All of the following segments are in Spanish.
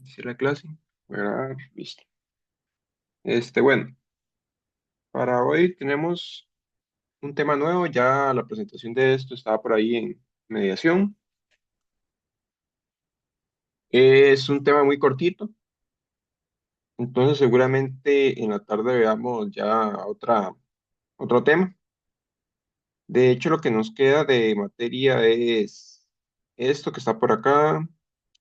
Iniciar la clase. Voy a grabar, listo. Bueno, para hoy tenemos un tema nuevo. Ya la presentación de esto estaba por ahí en mediación. Es un tema muy cortito, entonces seguramente en la tarde veamos ya otro tema. De hecho, lo que nos queda de materia es esto que está por acá,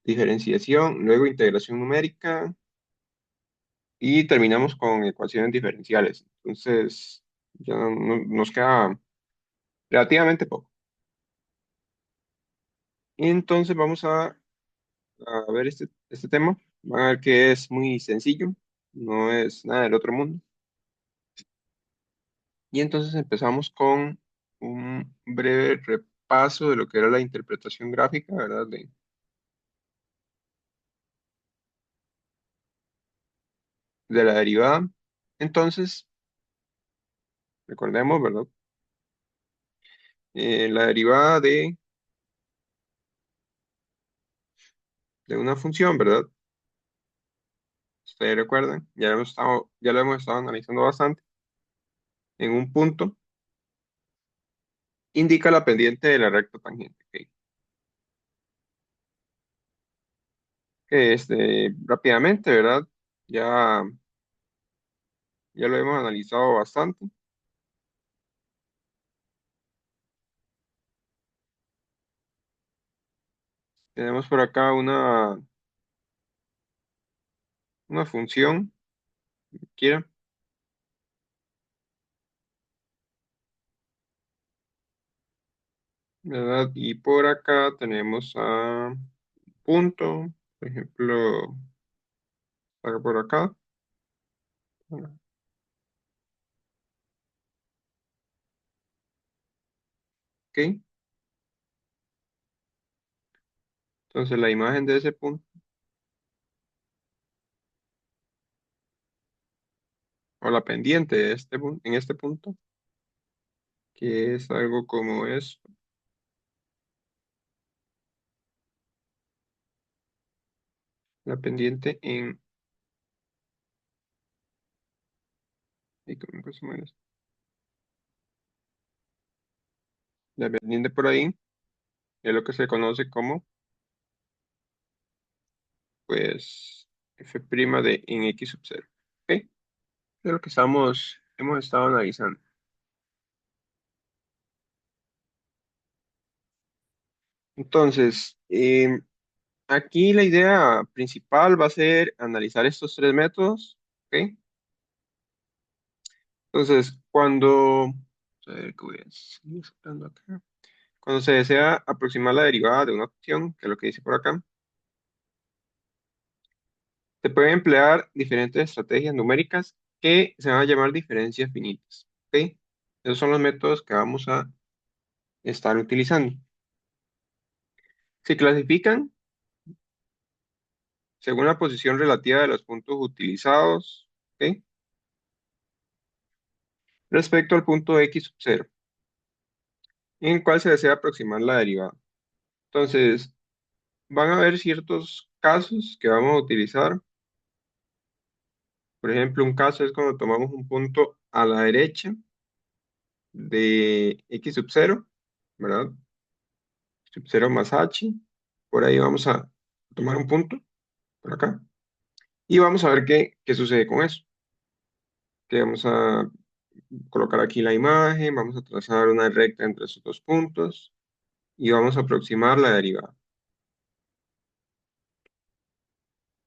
diferenciación, luego integración numérica y terminamos con ecuaciones diferenciales. Entonces, ya nos queda relativamente poco. Entonces vamos a ver este tema. Van a ver que es muy sencillo, no es nada del otro mundo. Y entonces empezamos con un breve repaso de lo que era la interpretación gráfica, ¿verdad? De la derivada. Entonces, recordemos, ¿verdad? La derivada de una función, ¿verdad? Ustedes recuerdan, ya lo hemos estado analizando bastante. En un punto indica la pendiente de la recta tangente. ¿Ok? Que rápidamente, ¿verdad? Ya, ya lo hemos analizado bastante. Tenemos por acá una función, quiera, ¿verdad? Y por acá tenemos a punto, por ejemplo, acá por acá. ¿Ok? Entonces la imagen de ese punto, o la pendiente de en este punto, que es algo como esto, la pendiente y ¿cómo se llama esto? La pendiente por ahí es lo que se conoce como, pues, f' de en x sub 0. ¿Ok? Es lo que hemos estado analizando. Entonces, aquí la idea principal va a ser analizar estos tres métodos. ¿Ok? Entonces, a ver, ¿qué voy a seguir sacando acá? Cuando se desea aproximar la derivada de una opción, que es lo que dice por acá, se pueden emplear diferentes estrategias numéricas que se van a llamar diferencias finitas. ¿Ok? Esos son los métodos que vamos a estar utilizando. Se clasifican según la posición relativa de los puntos utilizados, ¿ok? Respecto al punto x sub 0, en el cual se desea aproximar la derivada. Entonces, van a haber ciertos casos que vamos a utilizar. Por ejemplo, un caso es cuando tomamos un punto a la derecha de x sub 0, ¿verdad? Sub 0 más h. Por ahí vamos a tomar un punto, por acá. Y vamos a ver qué sucede con eso. Que vamos a colocar aquí la imagen, vamos a trazar una recta entre esos dos puntos y vamos a aproximar la derivada.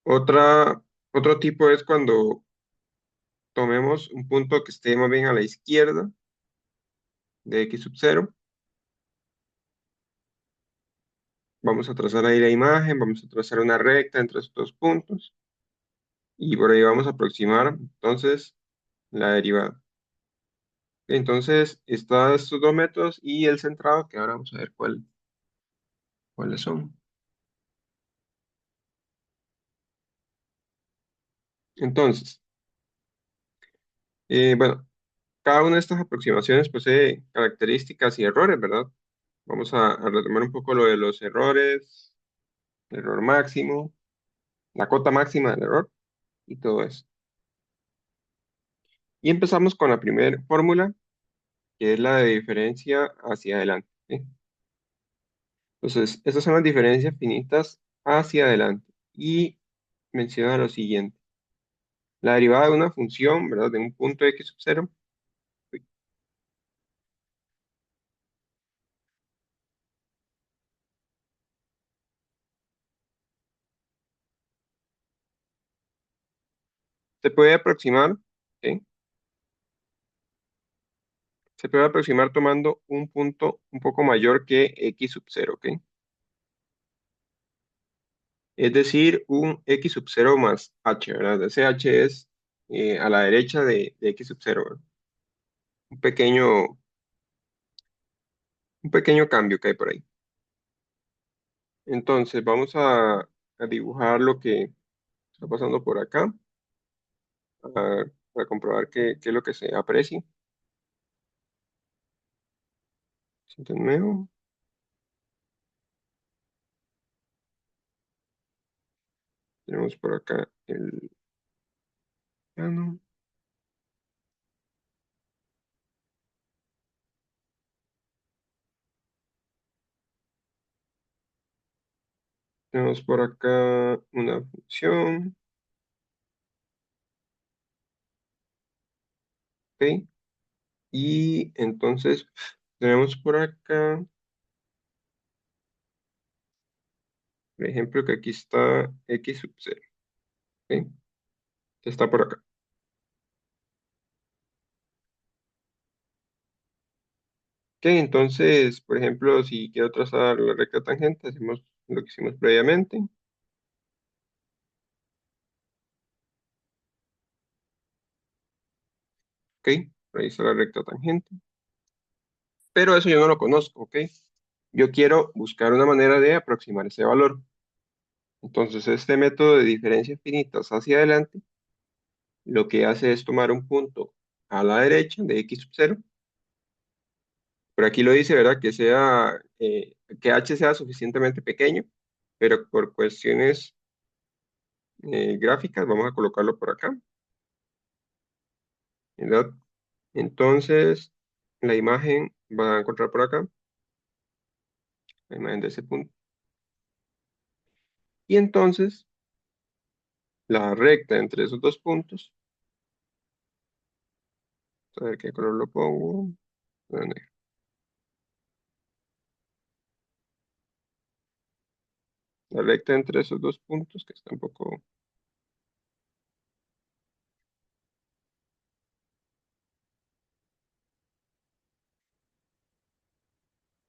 Otra, otro tipo es cuando tomemos un punto que esté más bien a la izquierda de x sub 0. Vamos a trazar ahí la imagen, vamos a trazar una recta entre esos dos puntos y por ahí vamos a aproximar entonces la derivada. Entonces, están estos dos métodos y el centrado, que ahora vamos a ver cuáles son. Entonces, bueno, cada una de estas aproximaciones posee características y errores, ¿verdad? Vamos a retomar un poco lo de los errores, error máximo, la cota máxima del error y todo eso. Y empezamos con la primera fórmula, que es la de diferencia hacia adelante, ¿sí? Entonces, estas son las diferencias finitas hacia adelante. Y menciona lo siguiente. La derivada de una función, ¿verdad? De un punto x sub 0, se puede aproximar, ¿sí? Se puede aproximar tomando un punto un poco mayor que x sub 0, ¿ok? Es decir, un x sub 0 más h, ¿verdad? Ese h es a la derecha de x sub 0, ¿verdad? Un pequeño, un pequeño cambio que hay por ahí. Entonces, vamos a dibujar lo que está pasando por acá, para comprobar qué es lo que se aprecia. Siento nuevo. Tenemos por acá el plano. Tenemos por acá una función, ¿ok? Y entonces tenemos por acá, por ejemplo, que aquí está x sub 0, ¿ok? Que está por acá. Ok, entonces, por ejemplo, si quiero trazar la recta tangente, hacemos lo que hicimos previamente, ¿ok? Ahí está la recta tangente. Pero eso yo no lo conozco, ¿ok? Yo quiero buscar una manera de aproximar ese valor. Entonces, este método de diferencias finitas hacia adelante, lo que hace es tomar un punto a la derecha de x sub 0. Por aquí lo dice, ¿verdad? Que h sea suficientemente pequeño, pero por cuestiones gráficas vamos a colocarlo por acá, ¿verdad? Entonces, la imagen va a encontrar por acá, la imagen de ese punto. Y entonces, la recta entre esos dos puntos, a ver qué color lo pongo, negro. La recta entre esos dos puntos, que está un poco,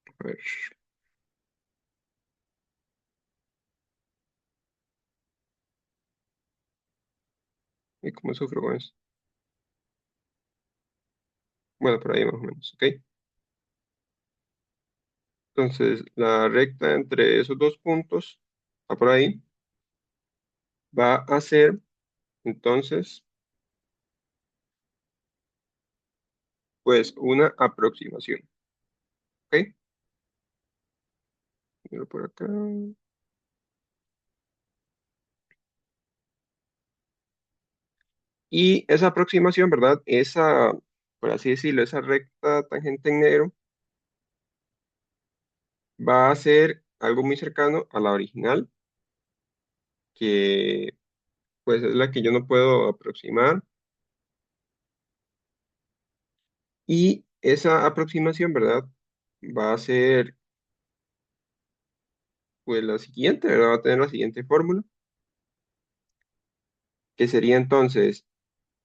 a ver, y cómo sufro con eso. Bueno, por ahí más o menos, ¿ok? Entonces, la recta entre esos dos puntos, está por ahí, va a ser, entonces, pues, una aproximación, ¿ok? Miro por acá. Y esa aproximación, ¿verdad? Esa, por así decirlo, esa recta tangente en negro va a ser algo muy cercano a la original, que pues es la que yo no puedo aproximar. Y esa aproximación, ¿verdad? Va a ser pues la siguiente, ¿verdad? Va a tener la siguiente fórmula, que sería entonces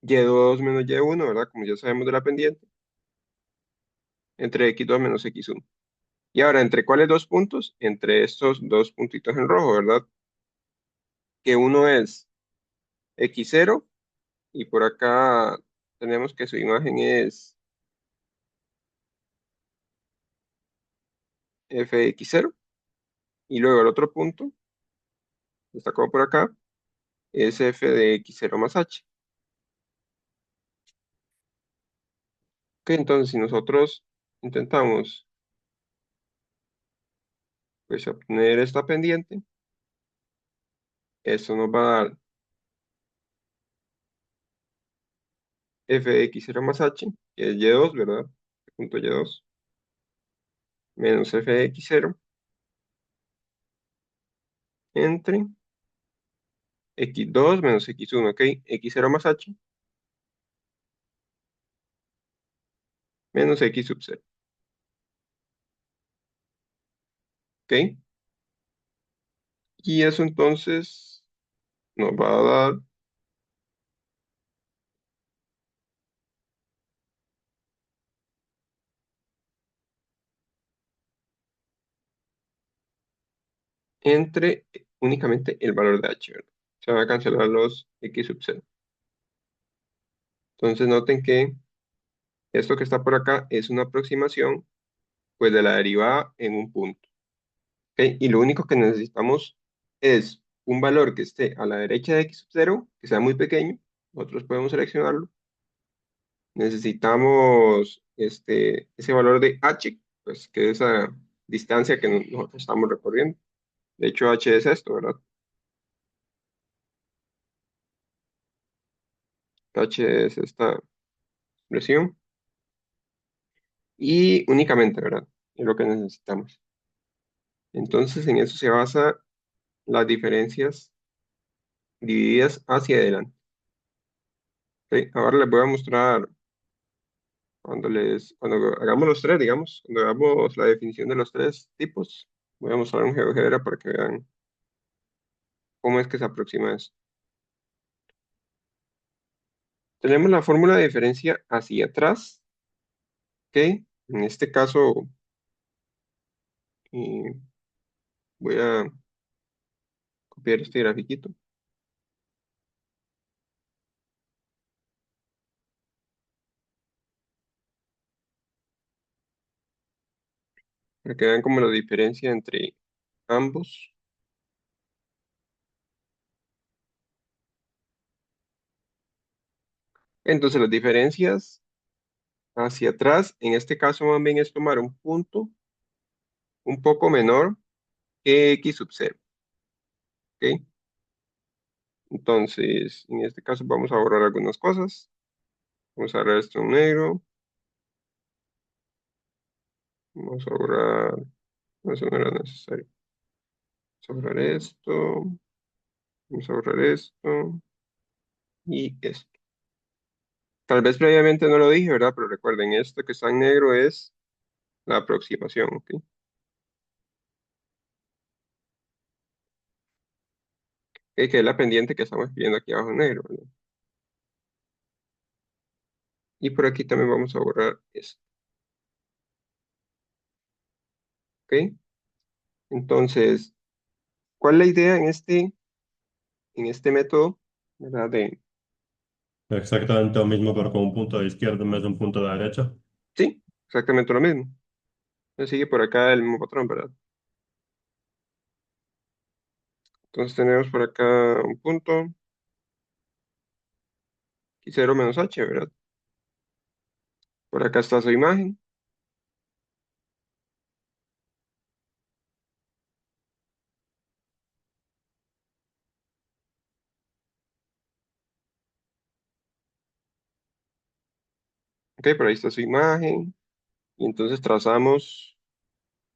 y2 menos y1, ¿verdad? Como ya sabemos de la pendiente, entre x2 menos x1. Y ahora, ¿entre cuáles dos puntos? Entre estos dos puntitos en rojo, ¿verdad? Que uno es x0 y por acá tenemos que su imagen es fx0 y luego el otro punto, destacado por acá, es f de x0 más h. Ok, entonces si nosotros intentamos pues obtener esta pendiente, Eso nos va a dar f de x0 más h, que es y2, ¿verdad? Punto y2, menos f de x0 entre x2 menos x1, ¿ok? X0 más h menos x sub 0, ¿ok? Y eso entonces nos va a dar entre únicamente el valor de h, ¿verdad? Se van a cancelar los x sub 0. Entonces noten que esto que está por acá es una aproximación pues de la derivada en un punto, ¿ok? Y lo único que necesitamos es un valor que esté a la derecha de x sub 0, que sea muy pequeño, nosotros podemos seleccionarlo. Necesitamos ese valor de h, pues que es esa distancia que nosotros estamos recorriendo. De hecho, h es esto, ¿verdad? H es esta expresión y únicamente, ¿verdad? Es lo que necesitamos. Entonces, en eso se basa las diferencias divididas hacia adelante. ¿Ok? Ahora les voy a mostrar cuando hagamos los tres, digamos, cuando hagamos la definición de los tres tipos, voy a mostrar un GeoGebra para que vean cómo es que se aproxima eso. Tenemos la fórmula de diferencia hacia atrás, ¿ok? En este caso, eh, voy a copiar este grafiquito para que vean cómo la diferencia entre ambos. Entonces, las diferencias hacia atrás, en este caso, más bien es tomar un punto un poco menor que x sub 0, ¿ok? Entonces, en este caso vamos a borrar algunas cosas. Vamos a borrar esto en negro. Vamos a borrar, no, eso no era necesario. Vamos a borrar esto. Vamos a borrar esto y esto. Tal vez previamente no lo dije, ¿verdad? Pero recuerden, esto que está en negro es la aproximación, ¿ok? Que es la pendiente que estamos viendo aquí abajo en negro, ¿verdad? Y por aquí también vamos a borrar esto, ¿ok? Entonces, ¿cuál es la idea en este método, ¿verdad? Exactamente lo mismo, pero con un punto de izquierda en vez de un punto de derecha. Sí, exactamente lo mismo. Entonces sigue por acá el mismo patrón, ¿verdad? Entonces tenemos por acá un punto, y 0 menos h, ¿verdad? Por acá está su imagen. Ok, por ahí está su imagen. Y entonces trazamos,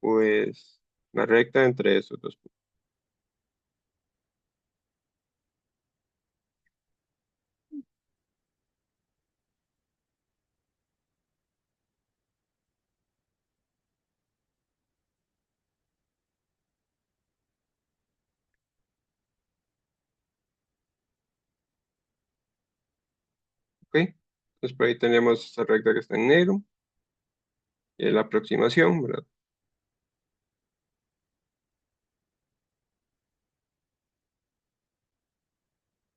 pues, la recta entre esos dos puntos. Ok, entonces por ahí tenemos esta recta que está en negro, y es la aproximación, ¿verdad?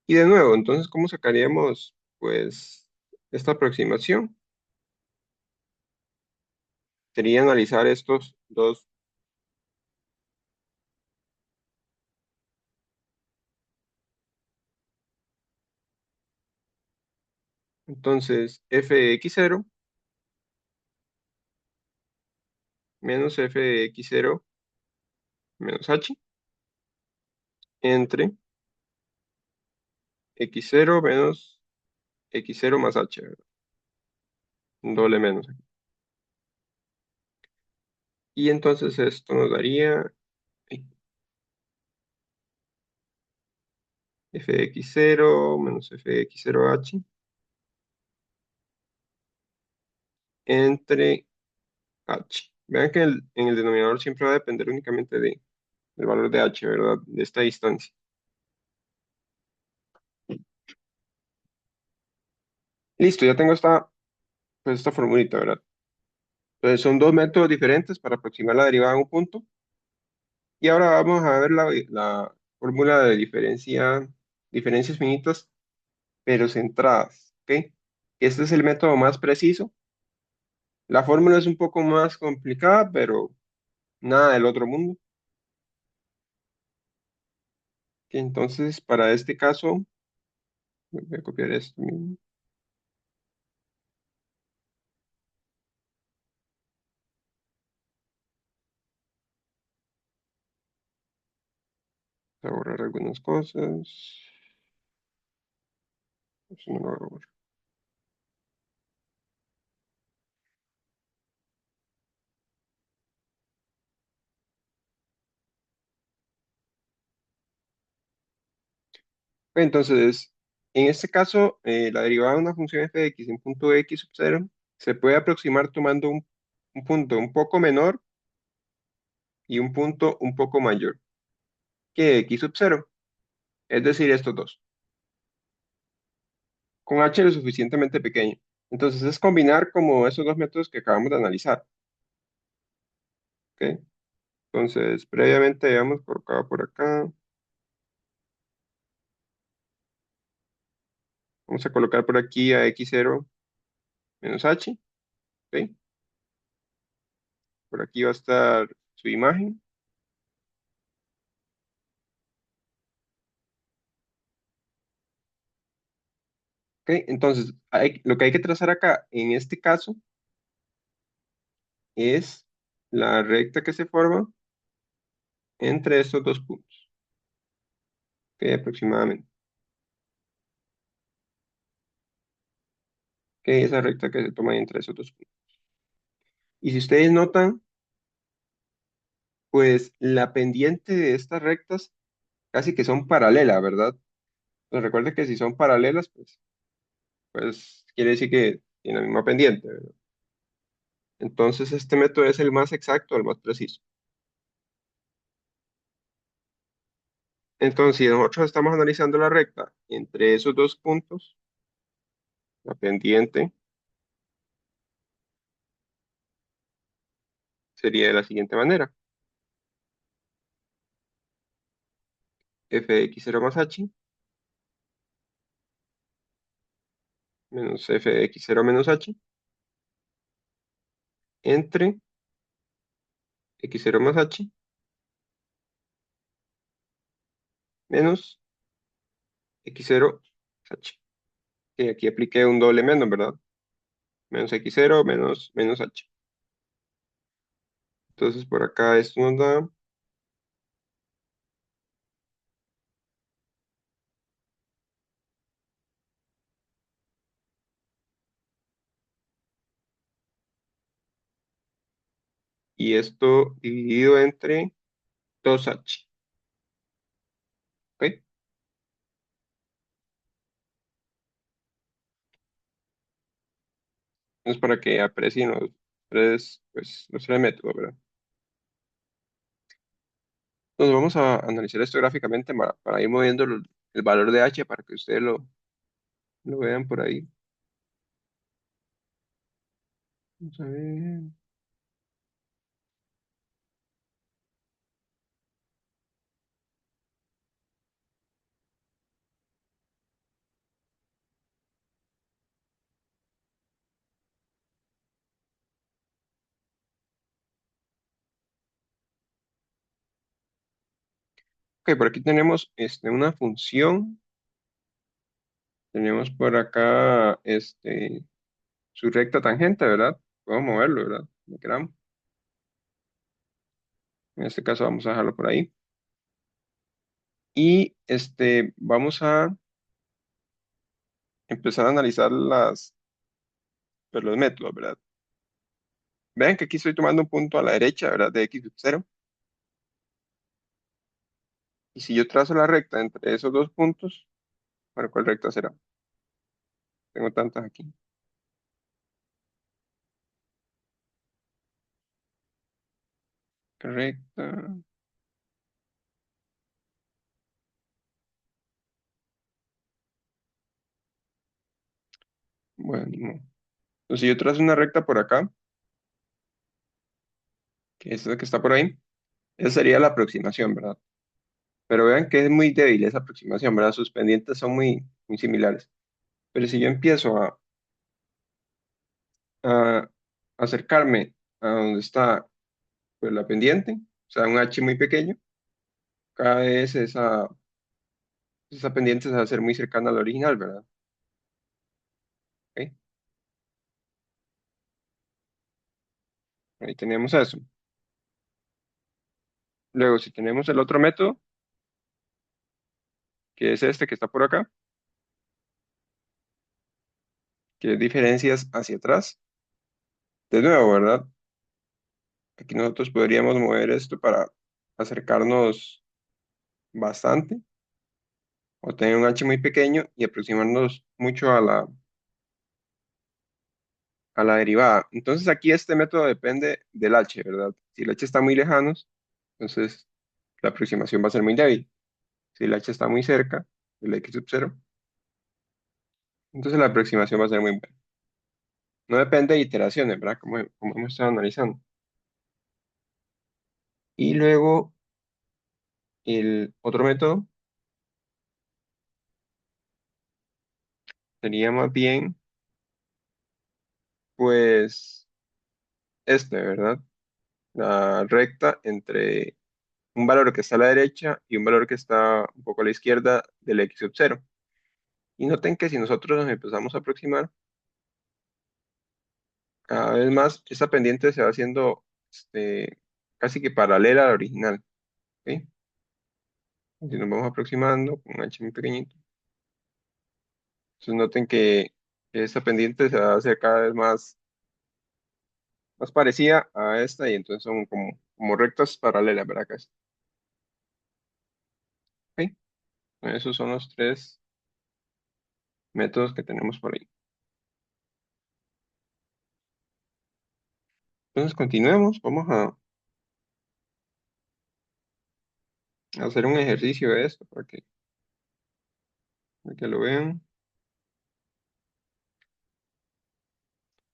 Y de nuevo, entonces, ¿cómo sacaríamos, pues, esta aproximación? Sería analizar estos dos. Entonces, f de x0 menos f de x0 menos h entre x0 menos x0 más h, ¿verdad? Un doble menos. Y entonces esto nos daría f de x0 menos f de x0h entre h. Vean que en el denominador siempre va a depender únicamente del valor de h, ¿verdad? De esta distancia. Listo, ya tengo esta formulita, ¿verdad? Entonces son dos métodos diferentes para aproximar la derivada de un punto. Y ahora vamos a ver la fórmula de diferencias finitas, pero centradas, ¿ok? Este es el método más preciso. La fórmula es un poco más complicada, pero nada del otro mundo. Entonces, para este caso, voy a copiar esto mismo, voy a borrar algunas cosas. Eso no lo voy a borrar. Entonces, en este caso, la derivada de una función f de x en punto x sub 0 se puede aproximar tomando un punto un poco menor y un punto un poco mayor que x sub 0, es decir, estos dos, con h lo suficientemente pequeño. Entonces, es combinar como esos dos métodos que acabamos de analizar, ¿ok? Entonces, previamente habíamos colocado por acá, vamos a colocar por aquí a x0 menos h, ¿ok? Por aquí va a estar su imagen, ¿ok? Entonces, lo que hay que trazar acá, en este caso, es la recta que se forma entre estos dos puntos, ¿ok? Aproximadamente, ¿ok? Esa recta que se toma entre esos dos puntos. Y si ustedes notan, pues la pendiente de estas rectas casi que son paralelas, ¿verdad? Pues recuerden que si son paralelas, pues quiere decir que tienen la misma pendiente, ¿verdad? Entonces este método es el más exacto, el más preciso. Entonces, si nosotros estamos analizando la recta entre esos dos puntos, la pendiente sería de la siguiente manera. F de x0 más h menos f de x0 menos h entre x0 más h menos x0 más h. Y aquí apliqué un doble menos, ¿verdad? Menos x0 menos h. Entonces por acá esto nos da, y esto dividido entre 2h. ¿Ok? Es para que aprecien los tres métodos, ¿verdad? Entonces vamos a analizar esto gráficamente para ir moviendo el valor de h para que ustedes lo vean por ahí. Vamos a ver. Ok, por aquí tenemos una función. Tenemos por acá su recta tangente, ¿verdad? Podemos moverlo, ¿verdad? Como queramos. En este caso vamos a dejarlo por ahí. Y vamos a empezar a analizar pues, los métodos, ¿verdad? Vean que aquí estoy tomando un punto a la derecha, ¿verdad? De x sub 0. Y si yo trazo la recta entre esos dos puntos, ¿para cuál recta será? Tengo tantas aquí. Recta. Bueno, ni modo. Entonces, si yo trazo una recta por acá, que es la que está por ahí, esa sería la aproximación, ¿verdad? Pero vean que es muy débil esa aproximación, ¿verdad? Sus pendientes son muy similares. Pero si yo empiezo a acercarme a donde está pues, la pendiente, o sea, un H muy pequeño, cada vez esa pendiente se va a hacer muy cercana al original, ¿verdad? ¿Ok? Ahí tenemos eso. Luego, si tenemos el otro método, que es este que está por acá, que es diferencias hacia atrás, de nuevo, ¿verdad? Aquí nosotros podríamos mover esto para acercarnos bastante o tener un H muy pequeño y aproximarnos mucho a la derivada. Entonces aquí este método depende del H, ¿verdad? Si el H está muy lejano, entonces la aproximación va a ser muy débil. Si el H está muy cerca del X sub 0, entonces la aproximación va a ser muy buena. No depende de iteraciones, ¿verdad? Como hemos estado analizando. Y luego el otro método sería más bien, pues, este, ¿verdad? La recta entre un valor que está a la derecha y un valor que está un poco a la izquierda del X sub 0. Y noten que si nosotros nos empezamos a aproximar, cada vez más esa pendiente se va haciendo casi que paralela a la original. ¿Ok? Si nos vamos aproximando con un H muy pequeñito, entonces noten que esta pendiente se va a hacer cada vez más parecida a esta y entonces son como rectas paralelas, ¿verdad? Casi. ¿Ok? Esos son los tres métodos que tenemos por ahí. Entonces continuemos, vamos a hacer un ejercicio de esto para que lo vean.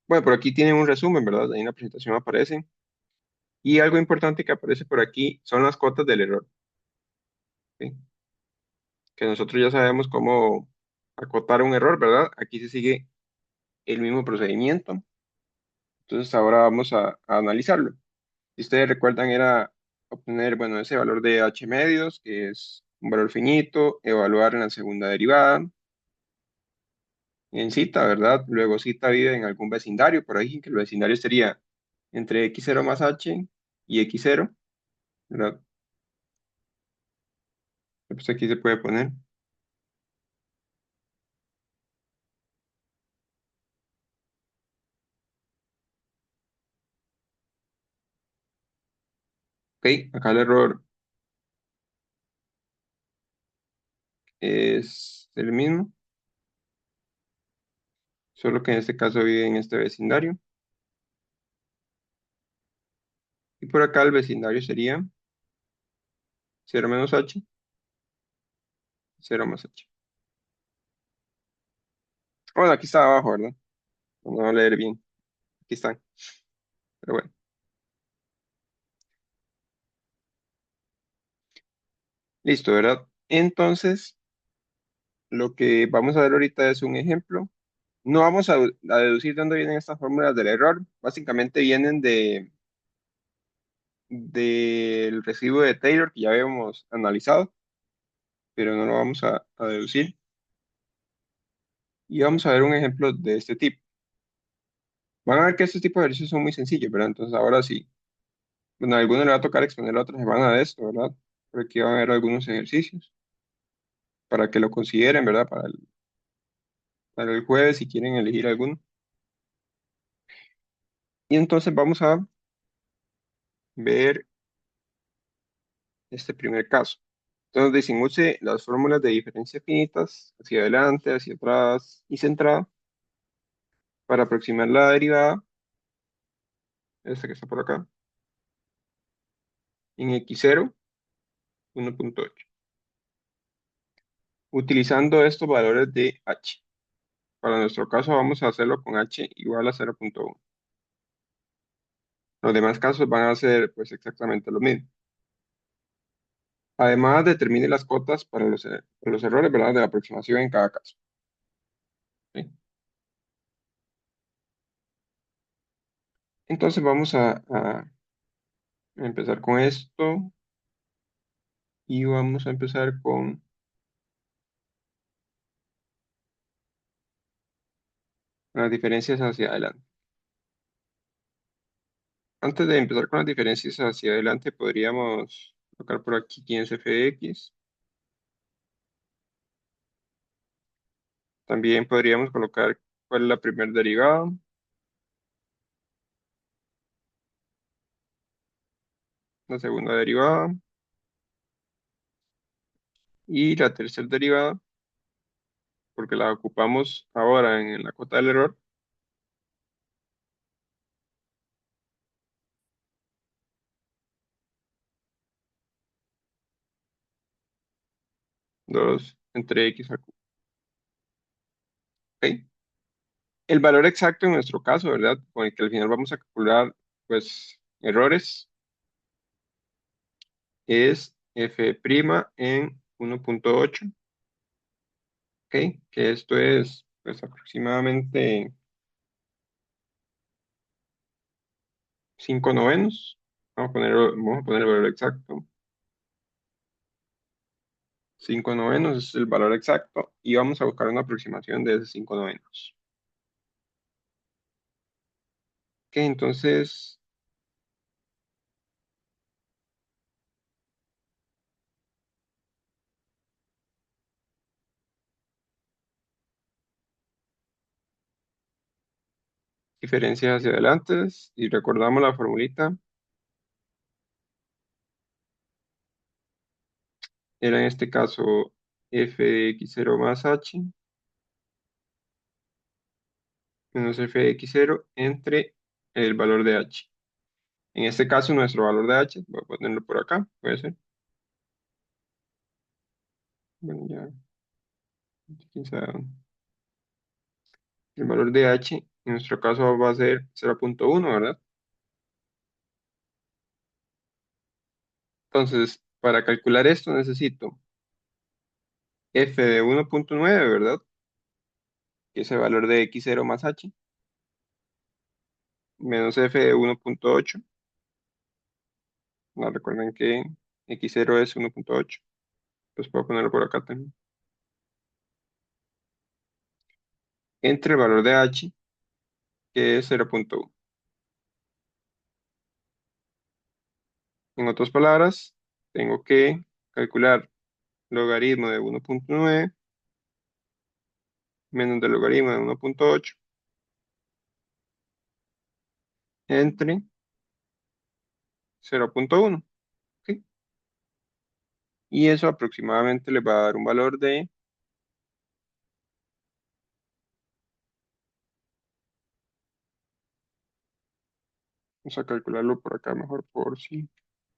Bueno, por aquí tienen un resumen, ¿verdad? Ahí en la presentación aparece. Y algo importante que aparece por aquí son las cotas del error, ¿sí? Que nosotros ya sabemos cómo acotar un error, ¿verdad? Aquí se sigue el mismo procedimiento. Entonces ahora vamos a analizarlo. Si ustedes recuerdan, era obtener, bueno, ese valor de h medios, que es un valor finito, evaluar en la segunda derivada, en cita, ¿verdad? Luego cita vive en algún vecindario, por ahí, que el vecindario sería entre x0 más h y x0, ¿verdad? Pues aquí se puede poner. Ok, acá el error es el mismo, solo que en este caso vive en este vecindario. Y por acá el vecindario sería 0 menos h, 0 más h. Bueno, aquí está abajo, ¿verdad? No voy a leer bien. Aquí están. Pero bueno, listo, ¿verdad? Entonces, lo que vamos a ver ahorita es un ejemplo. No vamos a deducir de dónde vienen estas fórmulas del error. Básicamente vienen del residuo de Taylor que ya habíamos analizado, pero no lo vamos a deducir. Y vamos a ver un ejemplo de este tipo. Van a ver que este tipo de ejercicios son muy sencillos, ¿verdad? Entonces ahora sí, bueno, a algunos le va a tocar exponer la otra semana de esto, ¿verdad? Pero aquí van a ver algunos ejercicios para que lo consideren, ¿verdad? para el jueves si quieren elegir alguno. Y entonces vamos a ver este primer caso. Entonces dicen, use las fórmulas de diferencia finitas hacia adelante, hacia atrás y centrada para aproximar la derivada, esta que está por acá, en x0, 1.8, utilizando estos valores de h. Para nuestro caso vamos a hacerlo con h igual a 0.1. Los demás casos van a ser pues exactamente lo mismo. Además, determine las cotas para los errores, ¿verdad? De la aproximación en cada caso. ¿Sí? Entonces vamos a empezar con esto y vamos a empezar con las diferencias hacia adelante. Antes de empezar con las diferencias hacia adelante, podríamos colocar por aquí quién es f de x. También podríamos colocar cuál es la primera derivada, la segunda derivada y la tercera derivada, porque la ocupamos ahora en la cota del error. 2 entre x al cubo. ¿Ok? El valor exacto en nuestro caso, ¿verdad? Con el que al final vamos a calcular, pues, errores, es f' en 1.8, ¿ok? Que esto es, pues, aproximadamente 5 novenos. Vamos a poner el valor exacto. 5 novenos es el valor exacto y vamos a buscar una aproximación de esos 5 novenos. Ok, entonces, diferencias hacia adelante y recordamos la formulita, era en este caso f de x0 más h menos f de x0 entre el valor de h. En este caso, nuestro valor de h, voy a ponerlo por acá, puede ser. Bueno, ya, quién sabe. El valor de h, en nuestro caso va a ser 0.1, ¿verdad? Entonces, para calcular esto necesito f de 1.9, ¿verdad? Que es el valor de x0 más h, menos f de 1.8. No, recuerden que x0 es 1.8. Pues puedo ponerlo por acá también. Entre el valor de h, que es 0.1. En otras palabras, tengo que calcular logaritmo de 1.9 menos del logaritmo de 1.8 entre 0.1. ¿Sí? Y eso aproximadamente le va a dar un valor de, vamos a calcularlo por acá mejor por si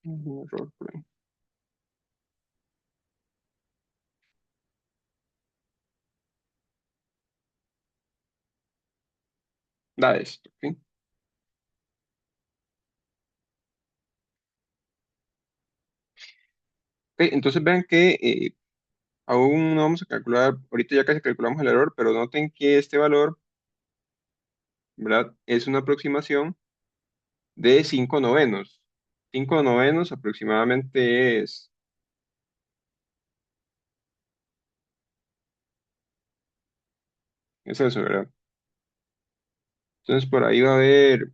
hay un error por ahí. Da esto. ¿Sí? Ok, entonces vean que aún no vamos a calcular, ahorita ya casi calculamos el error, pero noten que este valor, ¿verdad? Es una aproximación de 5 novenos. 5 novenos aproximadamente es eso, ¿verdad? Entonces por ahí va a haber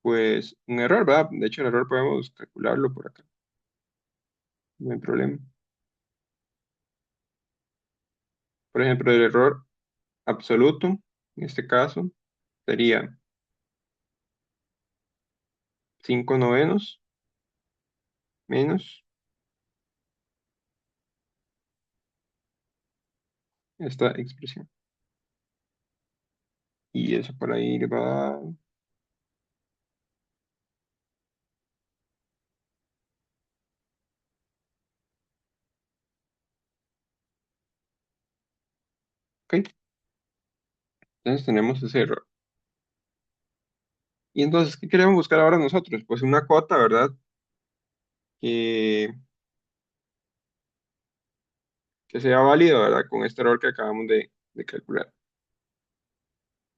pues un error, ¿verdad? De hecho el error podemos calcularlo por acá, no hay problema. Por ejemplo, el error absoluto, en este caso, sería 5/9 menos esta expresión. Y eso por ahí le va a dar, ok, entonces tenemos ese error. Y entonces, ¿qué queremos buscar ahora nosotros? Pues una cota, ¿verdad? Que, que sea válida, ¿verdad? Con este error que acabamos de calcular.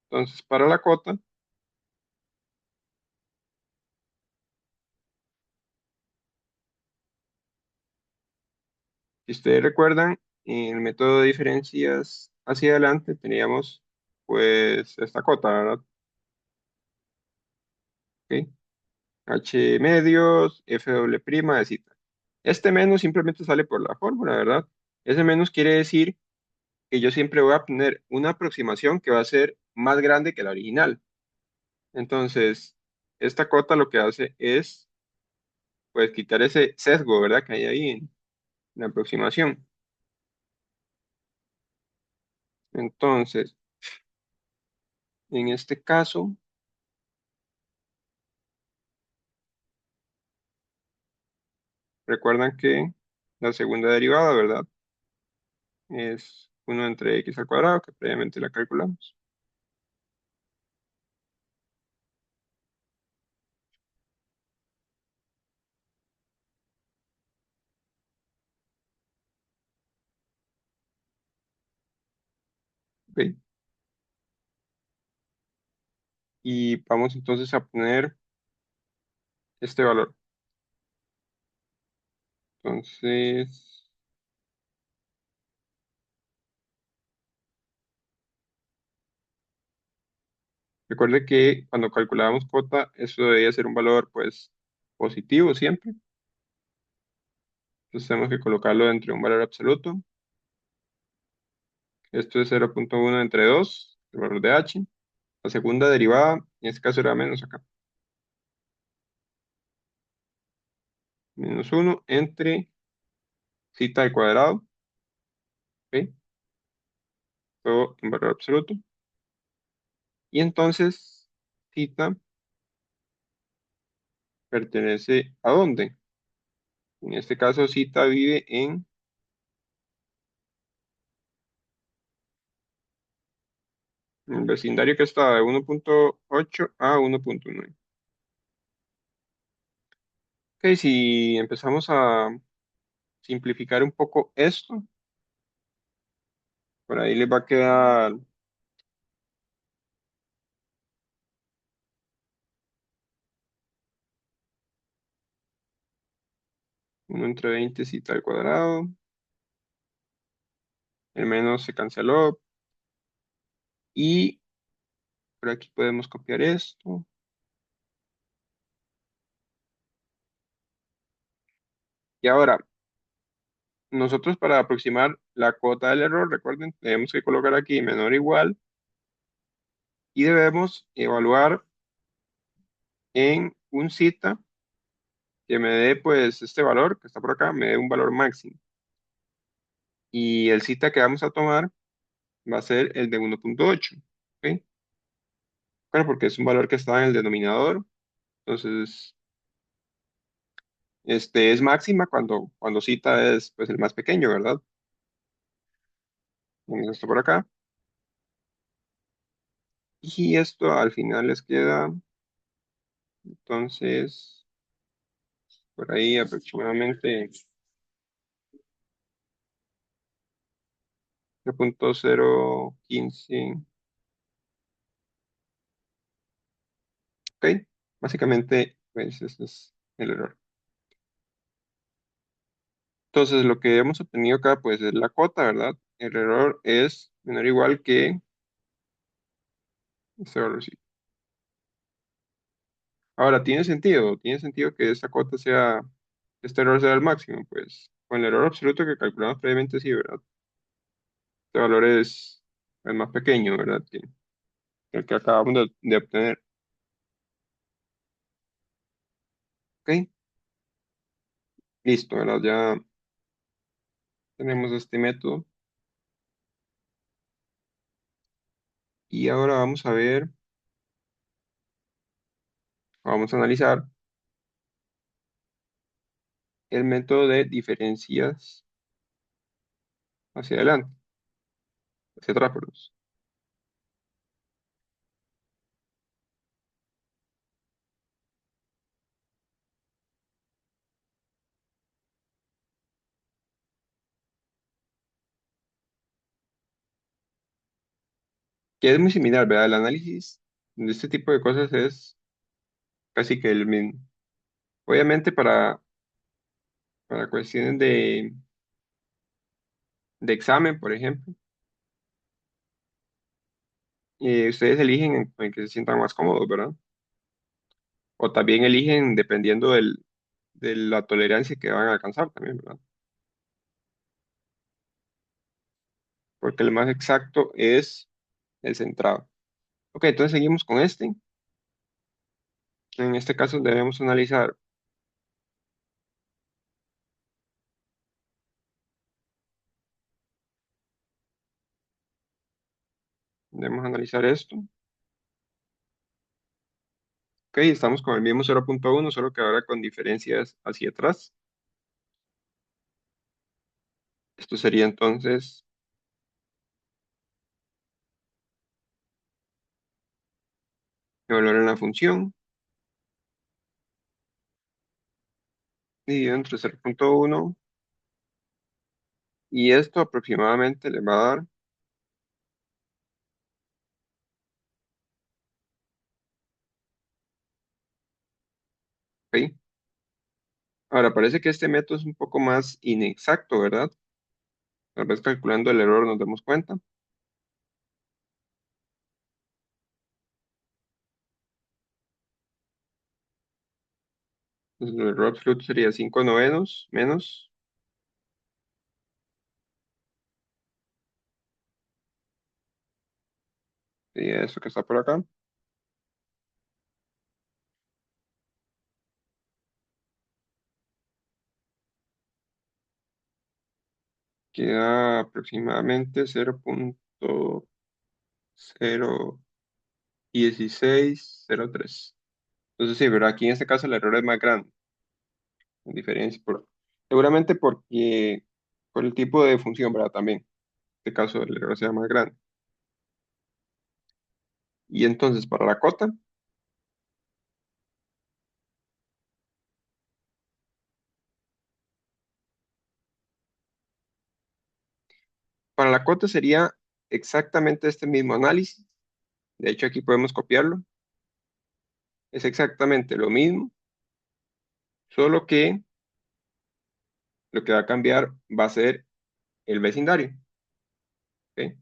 Entonces, para la cota, si ustedes recuerdan, en el método de diferencias hacia adelante teníamos pues esta cota, ¿verdad? ¿Ok? H medios, F doble prima de cita. Este menos simplemente sale por la fórmula, ¿verdad? Ese menos quiere decir que yo siempre voy a poner una aproximación que va a ser más grande que la original. Entonces, esta cota lo que hace es pues quitar ese sesgo, ¿verdad? Que hay ahí en la aproximación. Entonces, en este caso, recuerdan que la segunda derivada, ¿verdad? Es 1 entre x al cuadrado, que previamente la calculamos. ¿Ok? Y vamos entonces a poner este valor. Entonces, recuerde que cuando calculábamos cuota, eso debía ser un valor, pues, positivo siempre. Entonces tenemos que colocarlo dentro de un valor absoluto. Esto es 0,1 entre 2 el valor de h. La segunda derivada, en este caso era menos acá. -1 entre cita al cuadrado. ¿Ok? Todo en valor absoluto. Y entonces, cita pertenece ¿a dónde? En este caso, cita vive en el vecindario que está de 1,8 a 1,9. Ok, si empezamos a simplificar un poco esto, por ahí les va a quedar 1 entre 20 cita al cuadrado, el menos se canceló y por aquí podemos copiar esto. Y ahora, nosotros para aproximar la cuota del error, recuerden, tenemos que colocar aquí menor o igual y debemos evaluar en un cita que me dé pues este valor que está por acá, me dé un valor máximo. Y el cita que vamos a tomar va a ser el de 1,8. ¿Ok? Claro, porque es un valor que está en el denominador. Entonces, este es máxima cuando cita es pues el más pequeño, ¿verdad? Vamos esto por acá. Y esto al final les queda, entonces, por ahí aproximadamente 0,015. ¿Ok? Básicamente, pues ese es el error. Entonces, lo que hemos obtenido acá, pues es la cota, ¿verdad? El error es menor o igual que este valorcito. Ahora, ¿tiene sentido que esta cota sea, este error sea el máximo? Pues con el error absoluto que calculamos previamente, sí, ¿verdad? Este valor es el más pequeño, ¿verdad? Que el que acabamos de obtener. Ok, listo, ¿verdad? Ya tenemos este método. Y ahora vamos a ver, vamos a analizar el método de diferencias hacia adelante, hacia atrás, perdón. Que es muy similar, ¿verdad? El análisis de este tipo de cosas es casi que el mismo. Obviamente para cuestiones de examen, por ejemplo, ustedes eligen en que se sientan más cómodos, ¿verdad? O también eligen dependiendo de la tolerancia que van a alcanzar también, ¿verdad? Porque el más exacto es el centrado. Ok, entonces seguimos con este. En este caso debemos analizar esto. Ok, estamos con el mismo 0,1, solo que ahora con diferencias hacia atrás. Esto sería entonces el valor en la función dividido entre 0,1 y esto aproximadamente le va a dar, ok. Ahora parece que este método es un poco más inexacto, ¿verdad? Tal vez calculando el error nos demos cuenta. Entonces, el error absoluto sería 5 novenos menos, y eso que está por acá, queda aproximadamente 0,01603. Entonces sí, ¿verdad? Aquí en este caso el error es más grande, en diferencia, seguramente por el tipo de función, ¿verdad? También, en este caso el error sea más grande. Y entonces para la cota sería exactamente este mismo análisis. De hecho, aquí podemos copiarlo. Es exactamente lo mismo, solo que lo que va a cambiar va a ser el vecindario. ¿Ok?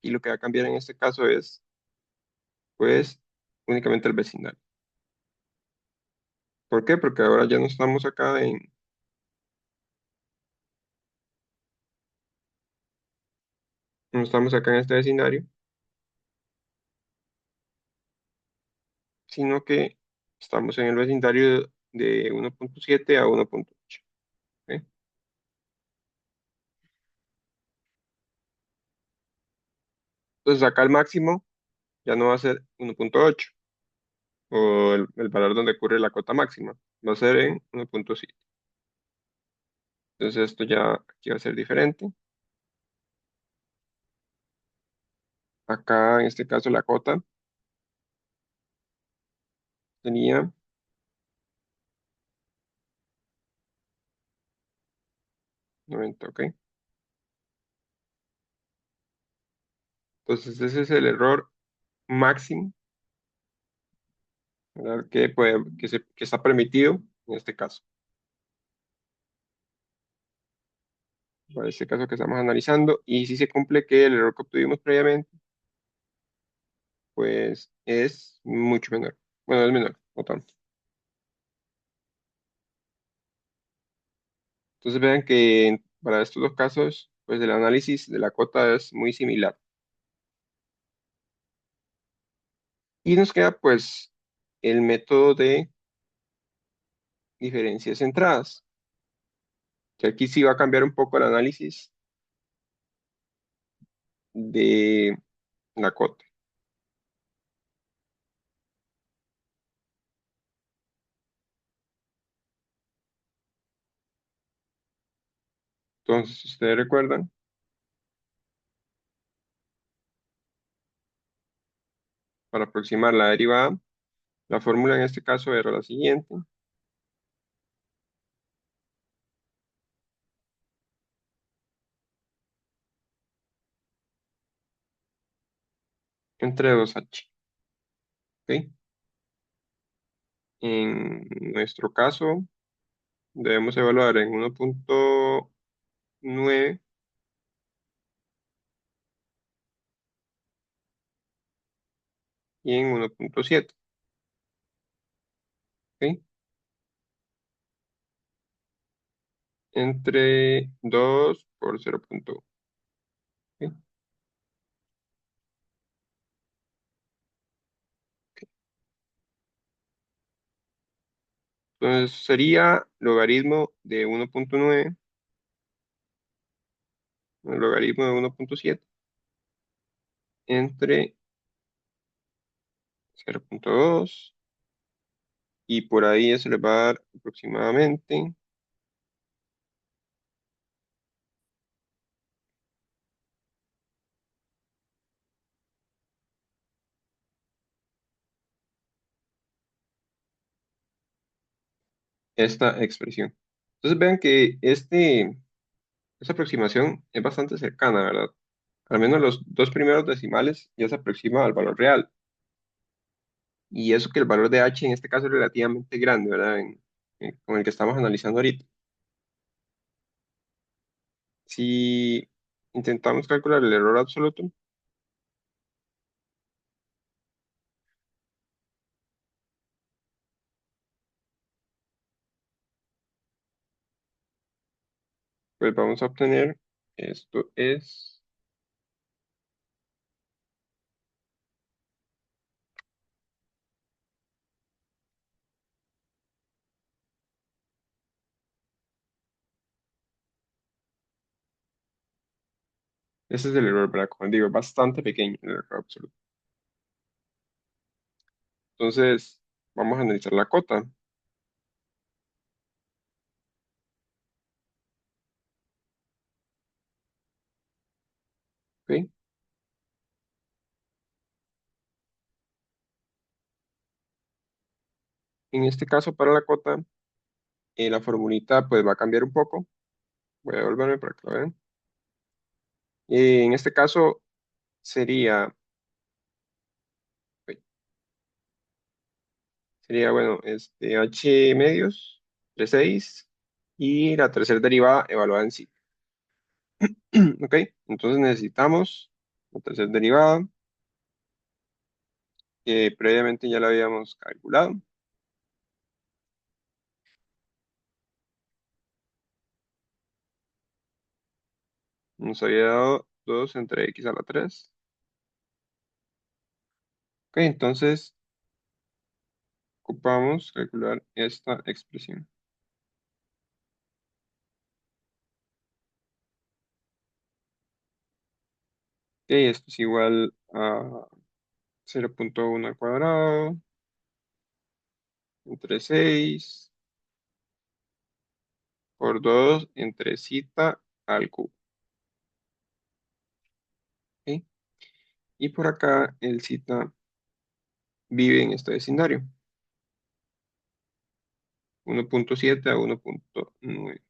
Y lo que va a cambiar en este caso es, pues, únicamente el vecindario. ¿Por qué? Porque ahora ya no estamos acá en este vecindario, sino que estamos en el vecindario de 1,7 a 1,8. ¿Ok? Entonces acá el máximo ya no va a ser 1,8 o el valor donde ocurre la cota máxima, va a ser en 1,7. Entonces esto ya aquí va a ser diferente. Acá en este caso la cota tenía 90, ¿ok? Entonces ese es el error máximo, ¿verdad? Que está permitido en este caso. Para este caso que estamos analizando, y si se cumple que el error que obtuvimos previamente, pues es mucho menor. Bueno, es menor, no tanto. Entonces vean que para estos dos casos, pues el análisis de la cota es muy similar. Y nos queda pues el método de diferencias centradas, que aquí sí va a cambiar un poco el análisis de la cota. Entonces, si ustedes recuerdan, para aproximar la derivada, la fórmula en este caso era la siguiente: entre 2h. ¿Ok? En nuestro caso, debemos evaluar en 1.9 y en 1.7. ¿Ok? Entre 2 por 0.1. ¿Ok? Entonces sería logaritmo de 1.9, el logaritmo de 1.7 entre 0.2, y por ahí eso le va a dar aproximadamente esta expresión. Entonces vean que esta aproximación es bastante cercana, ¿verdad? Al menos los dos primeros decimales ya se aproxima al valor real. Y eso que el valor de h en este caso es relativamente grande, ¿verdad? Con el que estamos analizando ahorita. Si intentamos calcular el error absoluto, pues vamos a obtener, esto es, ese es el error, ¿verdad? Como digo, es bastante pequeño el error absoluto. Entonces, vamos a analizar la cota. ¿Ok? En este caso, para la cota, la formulita pues va a cambiar un poco. Voy a devolverme para que lo vean. En este caso sería, bueno, h medios, 3,6, y la tercera derivada evaluada en sí. ¿Ok? Entonces necesitamos la tercera derivada, que previamente ya la habíamos calculado. Nos había dado 2 entre x a la 3. Ok, entonces ocupamos calcular esta expresión. Ok, esto es igual a 0.1 al cuadrado entre 6 por 2 entre zeta al cubo. ¿Ok? Y por acá el zeta vive en este vecindario, 1.7 a 1.9.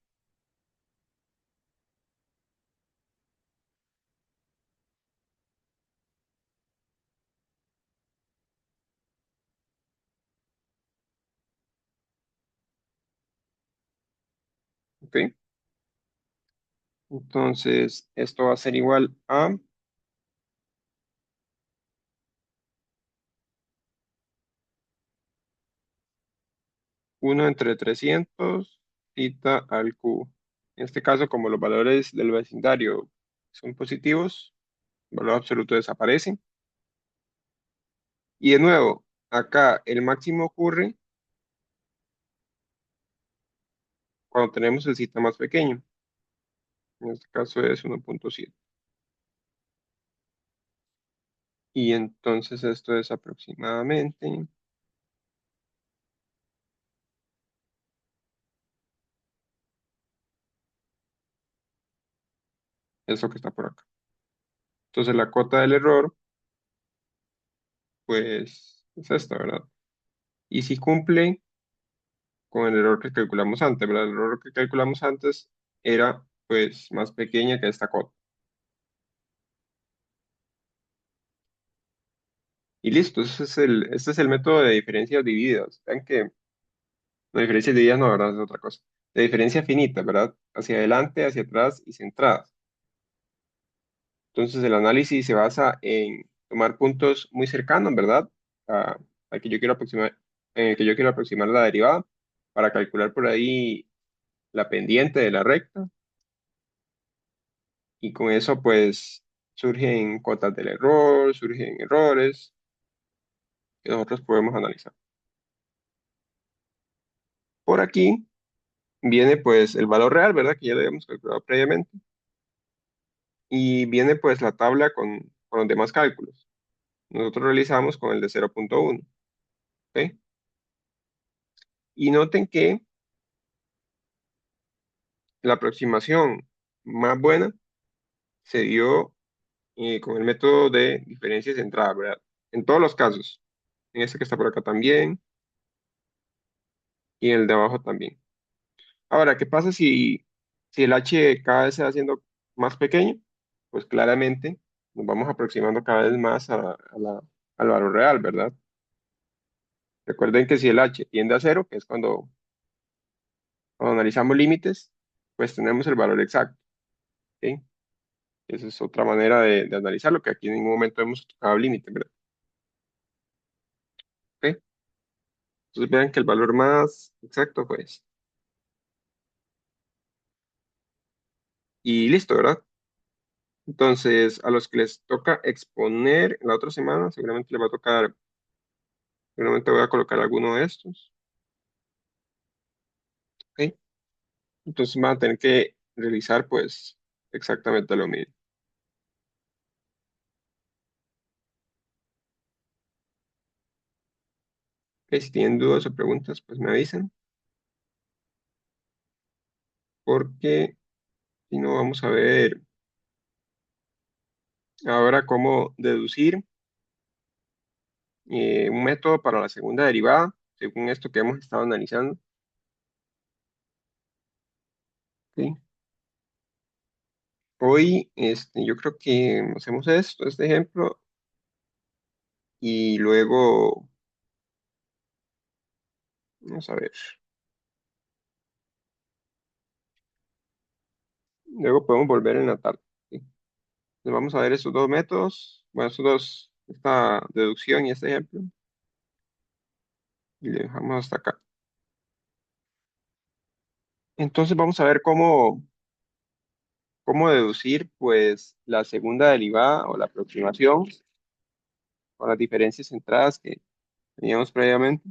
¿Ok? Entonces, esto va a ser igual a 1 entre 300 zeta al cubo. En este caso, como los valores del vecindario son positivos, el valor absoluto desaparece. Y de nuevo, acá el máximo ocurre cuando tenemos el cita más pequeño. En este caso es 1.7. Y entonces esto es aproximadamente eso que está por acá. Entonces la cota del error, pues, es esta, ¿verdad? Y si cumple con el error que calculamos antes, ¿verdad? El error que calculamos antes era, pues, más pequeña que esta cota. Y listo, este es el método de diferencias divididas. Vean que no, diferencias divididas no, ¿verdad? Es otra cosa. De diferencia finita, ¿verdad? Hacia adelante, hacia atrás y centradas. Entonces el análisis se basa en tomar puntos muy cercanos, ¿verdad? A, al que yo quiero aproximar, en el que yo quiero aproximar la derivada para calcular por ahí la pendiente de la recta y con eso pues surgen cotas del error, surgen errores que nosotros podemos analizar. Por aquí viene pues el valor real, ¿verdad? Que ya lo habíamos calculado previamente y viene pues la tabla con los demás cálculos. Nosotros realizamos con el de 0.1, ¿ok? Y noten que la aproximación más buena se dio con el método de diferencia centrada, ¿verdad? En todos los casos. En este que está por acá también y en el de abajo también. Ahora, ¿qué pasa si el h cada vez se va haciendo más pequeño? Pues claramente nos vamos aproximando cada vez más al valor real, ¿verdad? Recuerden que si el h tiende a cero, que es cuando analizamos límites, pues tenemos el valor exacto, ¿ok? Esa es otra manera de analizarlo, que aquí en ningún momento hemos tocado límite, ¿verdad? ¿Ok? Entonces vean que el valor más exacto fue este. Y listo, ¿verdad? Entonces, a los que les toca exponer la otra semana, seguramente les va a tocar, seguramente voy a colocar alguno de estos, ¿ok? Entonces van a tener que realizar, pues, exactamente lo mismo. ¿Ok? Si tienen dudas o preguntas, pues me avisan, porque si no, vamos a ver ahora cómo deducir un método para la segunda derivada, según esto que hemos estado analizando, ¿ok? Hoy, yo creo que hacemos esto, este ejemplo, y luego, vamos a ver, luego podemos volver en la tarde, ¿sí? Entonces vamos a ver estos dos métodos, bueno, estos dos, esta deducción y este ejemplo, y le dejamos hasta acá. Entonces vamos a ver cómo deducir, pues, la segunda derivada o la aproximación con las diferencias centradas que teníamos previamente.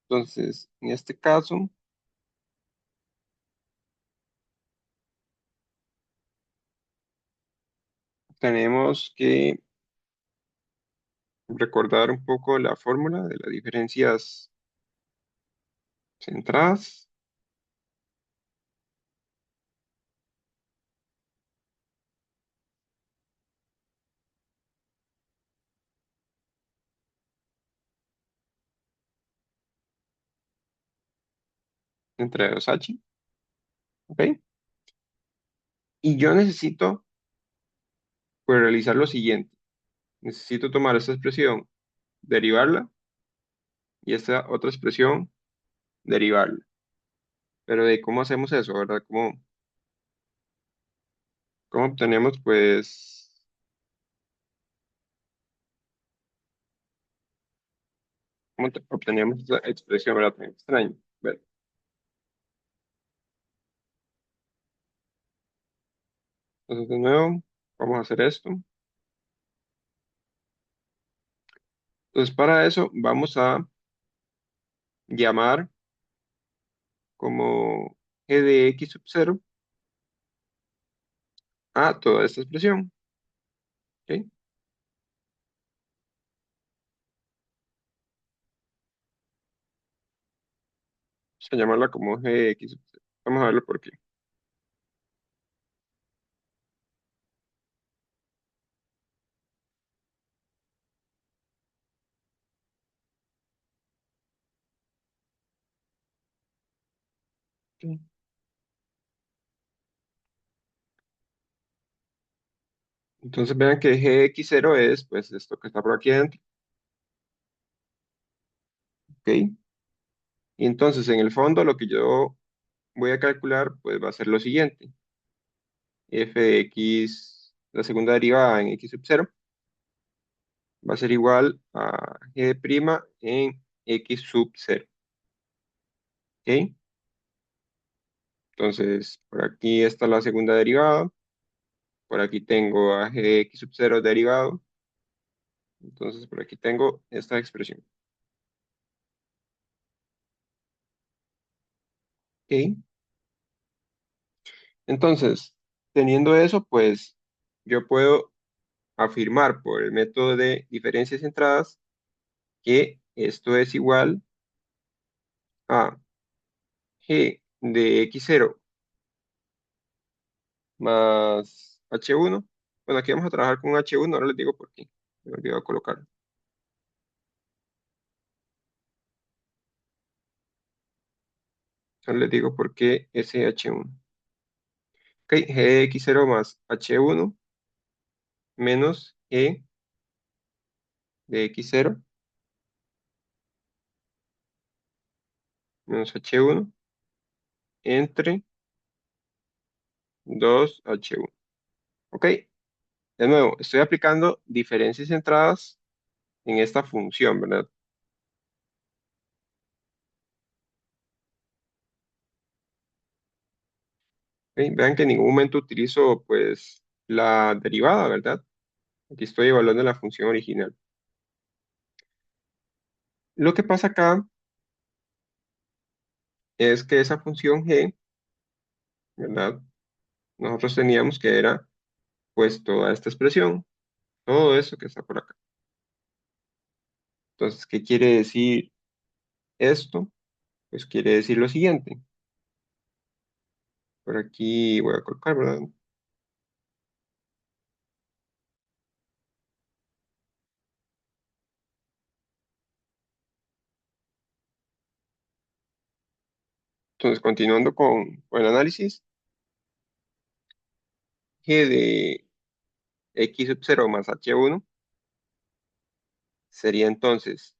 Entonces, en este caso, tenemos que recordar un poco la fórmula de las diferencias centradas entre dos h, ¿ok? Y yo necesito, pues, realizar lo siguiente. Necesito tomar esta expresión, derivarla, y esta otra expresión, derivarla. Pero de cómo hacemos eso, ¿verdad? ¿Cómo obtenemos, pues, ¿Cómo obtenemos esa expresión, verdad? Tan extraño. Ver, entonces, de nuevo, vamos a hacer esto. Entonces, para eso, vamos a llamar como g de x sub 0 a toda esta expresión. ¿Ok? Vamos a llamarla como g de x sub 0. Vamos a verlo por qué. Ok. Entonces, vean que g de x 0 es, pues, esto que está por aquí adentro. ¿Ok? Y entonces, en el fondo, lo que yo voy a calcular, pues, va a ser lo siguiente. F de x, la segunda derivada en x sub 0, va a ser igual a g de prima en x sub 0. ¿Ok? Entonces, por aquí está la segunda derivada. Por aquí tengo a g de x sub 0 derivado. Entonces, por aquí tengo esta expresión. ¿Ok? Entonces, teniendo eso, pues yo puedo afirmar por el método de diferencias centradas que esto es igual a g de x0 más h1. Bueno, aquí vamos a trabajar con h1, ahora les digo por qué. Me he olvidado colocarlo. Ahora les digo por qué ese h1. Ok, g de x0 más h1 menos g de x0 menos h1 entre 2h1. Ok, de nuevo, estoy aplicando diferencias centradas en esta función, ¿verdad? Ok, vean que en ningún momento utilizo pues la derivada, ¿verdad? Aquí estoy evaluando la función original. Lo que pasa acá es que esa función g, ¿verdad? Nosotros teníamos que era pues toda esta expresión, todo eso que está por acá. Entonces, ¿qué quiere decir esto? Pues quiere decir lo siguiente. Por aquí voy a colocar, ¿verdad? Entonces, continuando con el análisis, g de x sub 0 más h1 sería entonces